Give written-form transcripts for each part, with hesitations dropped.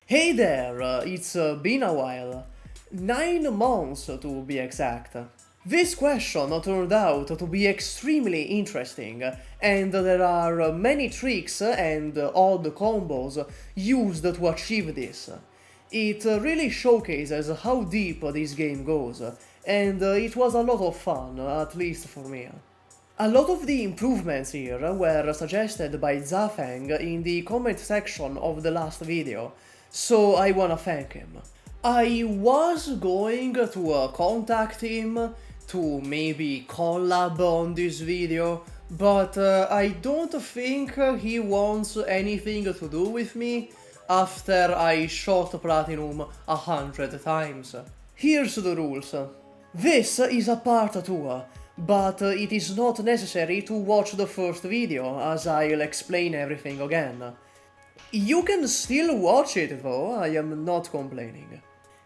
Hey there, it's been a while. 9 months to be exact. This question turned out to be extremely interesting, and there are many tricks and odd combos used to achieve this. It really showcases how deep this game goes, and it was a lot of fun, at least for me. A lot of the improvements here were suggested by Zafeng in the comment section of the last video, so I wanna thank him. I was going to contact him to maybe collab on this video, but I don't think he wants anything to do with me after I shot Platinum 100 times. Here's the rules. This is a part 2, but it is not necessary to watch the first video, as I'll explain everything again. You can still watch it though, I am not complaining.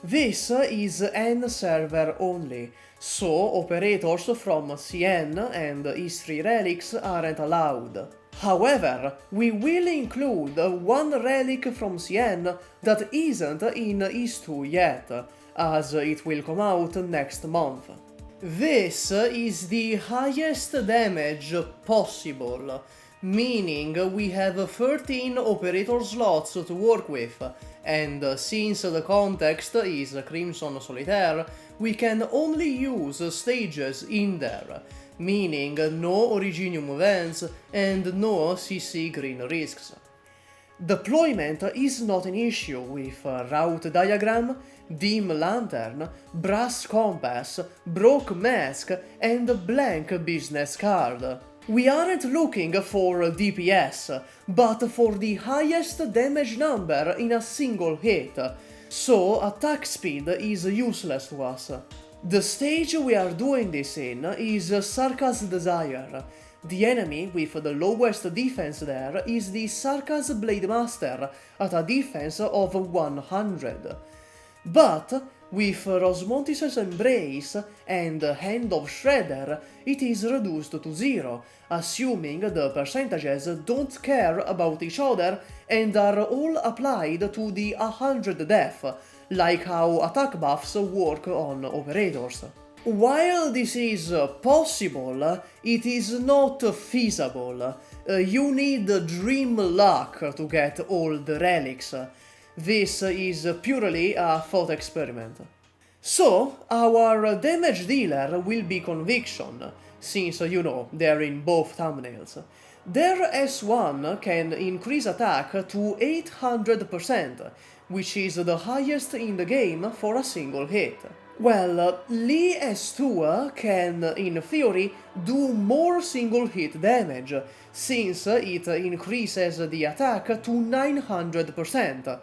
This is N server only, so operators from CN and E3 Relics aren't allowed. However, we will include one relic from CN that isn't in E2 yet, as it will come out next month. This is the highest damage possible, meaning we have 13 operator slots to work with, and since the context is Crimson Solitaire, we can only use stages in there, meaning no Originium events and no CC green risks. Deployment is not an issue with route diagram, dim lantern, brass compass, broke mask, and blank business card. We aren't looking for DPS, but for the highest damage number in a single hit, so attack speed is useless to us. The stage we are doing this in is Sarkaz Desire. The enemy with the lowest defense there is the Sarkaz Blademaster at a defense of 100. But with Rosmontis' Embrace and Hand of Shredder, it is reduced to 0, assuming the percentages don't care about each other and are all applied to the 100 def, like how attack buffs work on operators. While this is possible, it is not feasible. You need dream luck to get all the relics. This is purely a thought experiment. So, our damage dealer will be Conviction, since you know, they're in both thumbnails. Their S1 can increase attack to 800%, which is the highest in the game for a single hit. Well, Lee S2 can, in theory, do more single hit damage, since it increases the attack to 900%.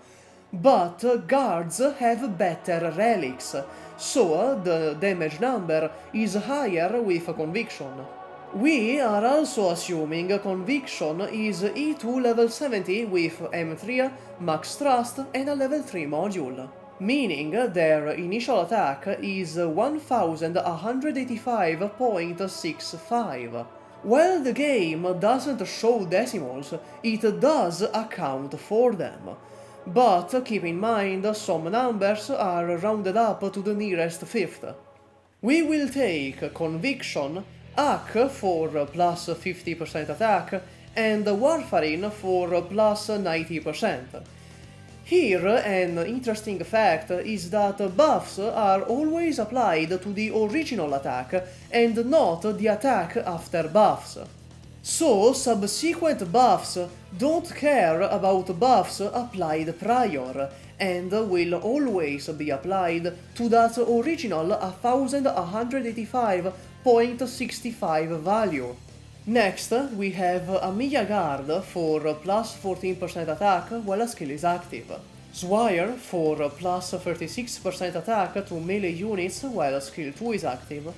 But guards have better relics, so the damage number is higher with Conviction. We are also assuming Conviction is E2 level 70 with M3, Max Trust and a level 3 module, meaning their initial attack is 1185.65. While the game doesn't show decimals, it does account for them. But keep in mind, some numbers are rounded up to the nearest fifth. We will take Conviction, AK for plus 50% attack, and Warfarin for plus 90%. Here, an interesting fact is that buffs are always applied to the original attack and not the attack after buffs. So, subsequent buffs don't care about buffs applied prior, and will always be applied to that original 1185.65 value. Next, we have Amiya Guard for plus 14% attack while a skill is active, Swire for plus 36% attack to melee units while skill 2 is active,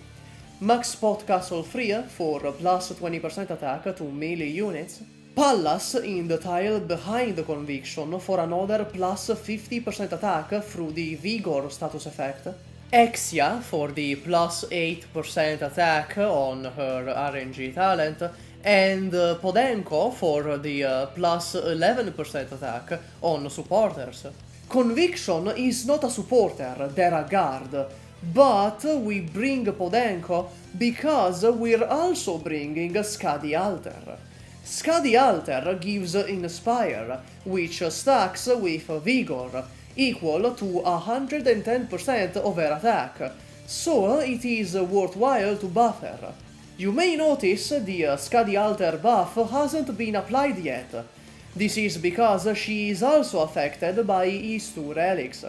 Max Spot Castle 3 for plus 20% attack to melee units, Pallas in the tile behind the Conviction for another plus 50% attack through the Vigor status effect, Exia for the plus 8% attack on her RNG talent, and Podenco for the plus 11% attack on supporters. Conviction is not a supporter, they're a guard, but we bring Podenco because we're also bringing Skadi Alter. Skadi Alter gives Inspire, which stacks with Vigor, equal to 110% over attack, so it is worthwhile to buff her. You may notice the Skadi Alter buff hasn't been applied yet. This is because she is also affected by his 2 relics.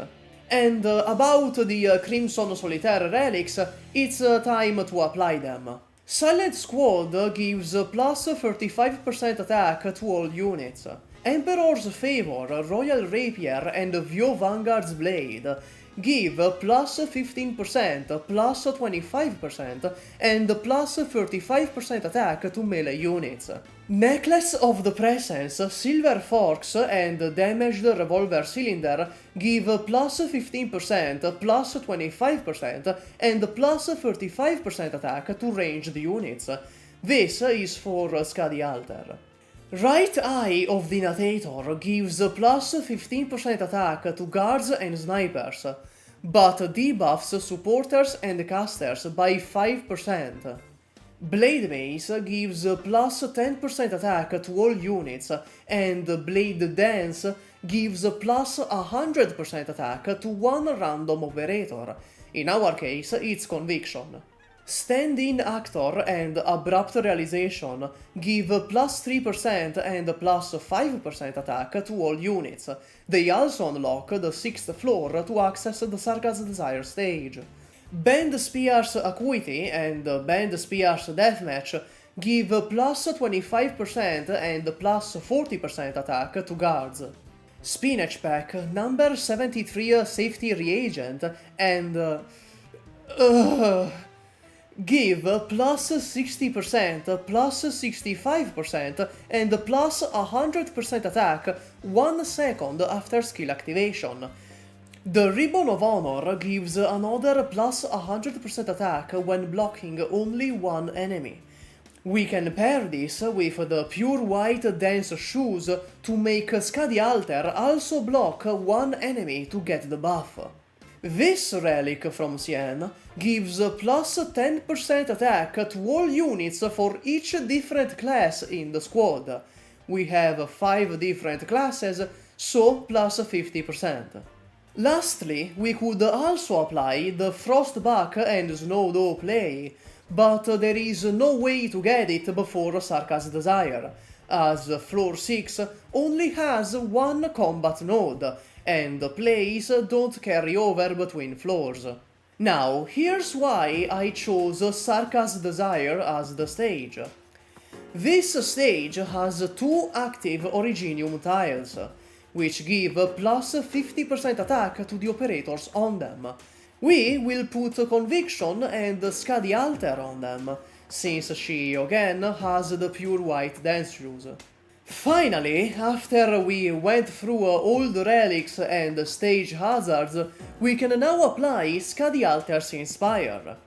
And about the Crimson Solitaire relics, it's time to apply them. Silent Squad gives plus 35% attack to all units. Emperor's Favor, Royal Rapier and Vio Vanguard's Blade give plus 15%, plus 25% and plus 35% attack to melee units. Necklace of the Presence, Silver Forks and Damaged Revolver Cylinder give plus 15%, plus 25% and plus 35% attack to ranged units. This is for Skadi Alter. Right Eye of the Natator gives plus 15% attack to guards and snipers, but debuffs supporters and casters by 5%. Blade Mace gives plus 10% attack to all units, and Blade Dance gives plus 100% attack to one random operator. In our case, it's Conviction. Stand-in Actor and Abrupt Realization give plus 3% and plus 5% attack to all units. They also unlock the 6th floor to access the Sarkaz Desire stage. Band Spear's Acuity and Band Spear's Deathmatch give plus 25% and plus 40% attack to guards. Spinach Pack, number 73 Safety Reagent and give plus 60%, plus 65% and plus 100% attack 1 second after skill activation. The Ribbon of Honor gives another plus 100% attack when blocking only one enemy. We can pair this with the Pure White Dance Shoes to make Skadi Alter also block one enemy to get the buff. This relic from Cien gives plus 10% attack to all units for each different class in the squad. We have 5 different classes, so plus 50%. Lastly, we could also apply the Frostback and Snowdoe play, but there is no way to get it before Sarkaz Desire, as floor 6 only has one combat node, and plays don't carry over between floors. Now, here's why I chose Sarkaz Desire as the stage. This stage has 2 active Originium tiles, which give plus 50% attack to the operators on them. We will put Conviction and Skadi Alter on them, since she again has the Pure White Dance Shoes. Finally, after we went through all the relics and stage hazards, we can now apply Skadi Alter's Inspire.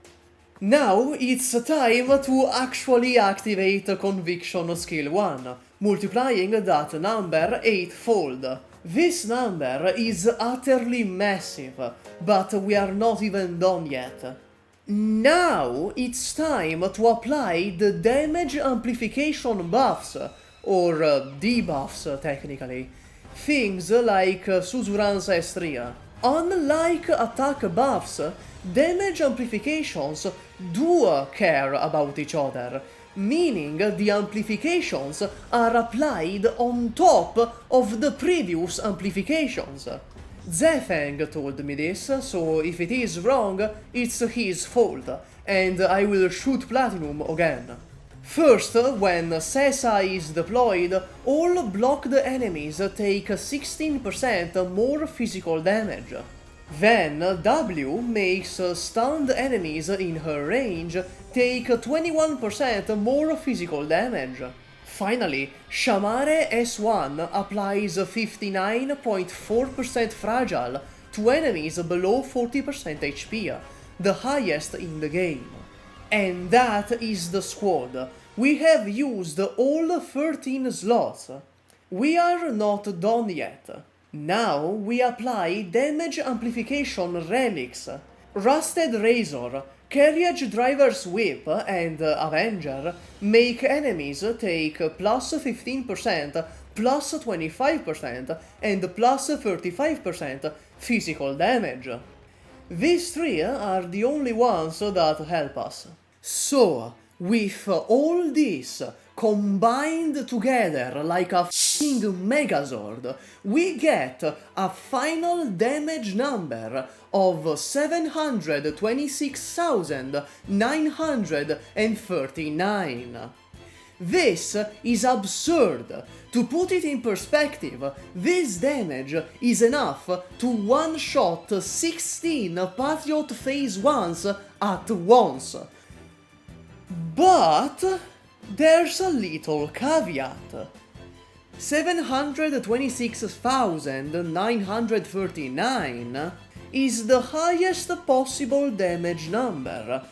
Now it's time to actually activate Conviction Skill 1, multiplying that number 8-fold. This number is utterly massive, but we are not even done yet. Now it's time to apply the damage amplification buffs, or debuffs technically, things like Susurran's Estria. Unlike attack buffs, damage amplifications do care about each other, meaning the amplifications are applied on top of the previous amplifications. Zefeng told me this, so if it is wrong, it's his fault, and I will shoot Platinum again. First, when Sesa is deployed, all blocked enemies take 16% more physical damage. Then W makes stunned enemies in her range take 21% more physical damage. Finally, Shamare S1 applies 59.4% fragile to enemies below 40% HP, the highest in the game. And that is the squad. We have used all 13 slots. We are not done yet. Now we apply damage amplification relics. Rusted Razor, Carriage Driver's Whip, and Avenger make enemies take plus 15%, plus 25%, and plus 35% physical damage. These three are the only ones that help us. So, with all this combined together like a f***ing Megazord, we get a final damage number of 726,939. This is absurd. To put it in perspective, this damage is enough to one-shot 16 Patriot Phase 1s at once. But there's a little caveat. 726,939 is the highest possible damage number,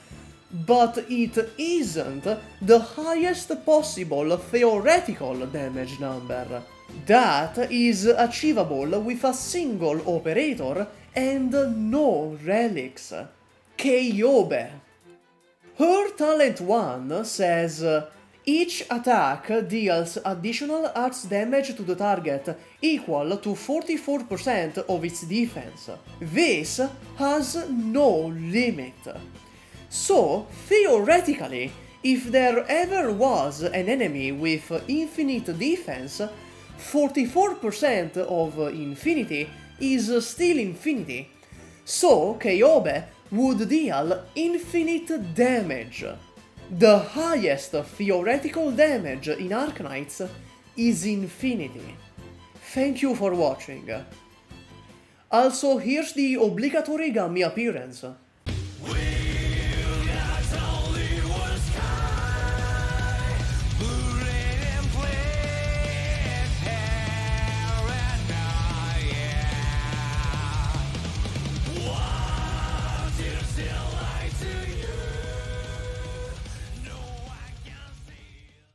but it isn't the highest possible theoretical damage number. That is achievable with a single operator and no relics. Kyobe. Her talent 1 says, each attack deals additional arts damage to the target equal to 44% of its defense. This has no limit. So, theoretically, if there ever was an enemy with infinite defense, 44% of infinity is still infinity. So, Kyobe would deal infinite damage. The highest theoretical damage in Arknights is infinity. Thank you for watching. Also, here's the obligatory Gummy appearance.